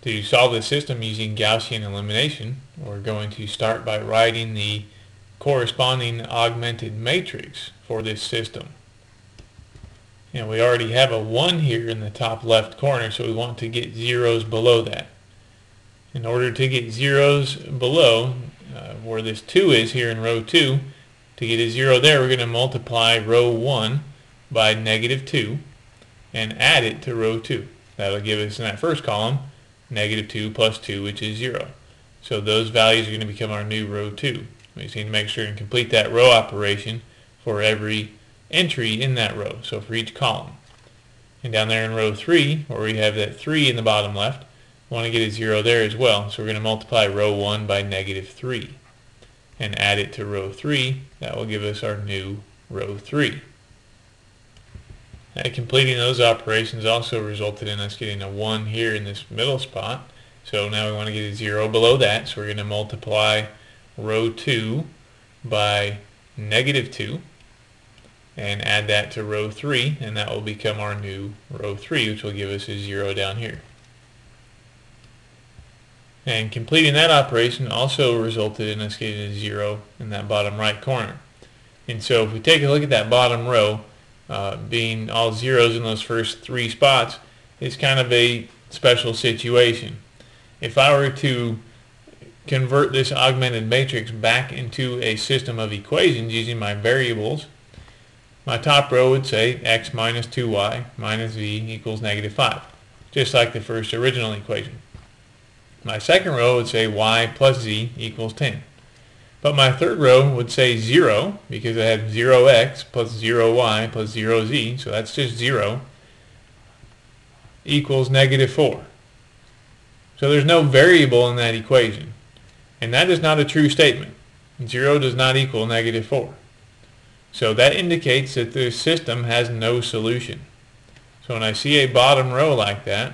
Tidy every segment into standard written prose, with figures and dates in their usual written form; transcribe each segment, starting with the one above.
To solve this system using Gaussian elimination, we're going to start by writing the corresponding augmented matrix for this system. And we already have a 1 here in the top left corner, so we want to get zeros below that. In order to get zeros below, where this 2 is here in row 2, to get a 0 there, we're going to multiply row 1 by -2 and add it to row 2. That'll give us in that first column -2 plus 2, which is 0. So those values are going to become our new row 2. We just need to make sure and complete that row operation for every entry in that row, so for each column. And down there in row 3, where we have that 3 in the bottom left, we want to get a 0 there as well. So we're going to multiply row 1 by -3 and add it to row 3. That will give us our new row 3. Completing those operations also resulted in us getting a 1 here in this middle spot. So now we want to get a 0 below that, so we're going to multiply row 2 by -2 and add that to row 3, and that will become our new row 3, which will give us a 0 down here. And completing that operation also resulted in us getting a 0 in that bottom right corner. And so if we take a look at that bottom row, being all zeros in those first 3 spots, it's kind of a special situation. If I were to convert this augmented matrix back into a system of equations using my variables, my top row would say x minus 2y minus z equals -5, just like the first original equation. My second row would say y plus z equals 10. But my third row would say 0, because I have 0x plus 0y plus 0z, so that's just 0, equals -4. So there's no variable in that equation. And that is not a true statement. 0 does not equal -4. So that indicates that the system has no solution. So when I see a bottom row like that,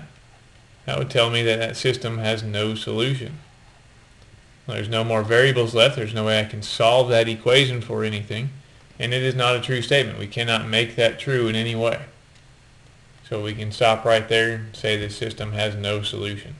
that would tell me that that system has no solution. There's no more variables left. There's no way I can solve that equation for anything. And it is not a true statement. We cannot make that true in any way. So we can stop right there and say the system has no solution.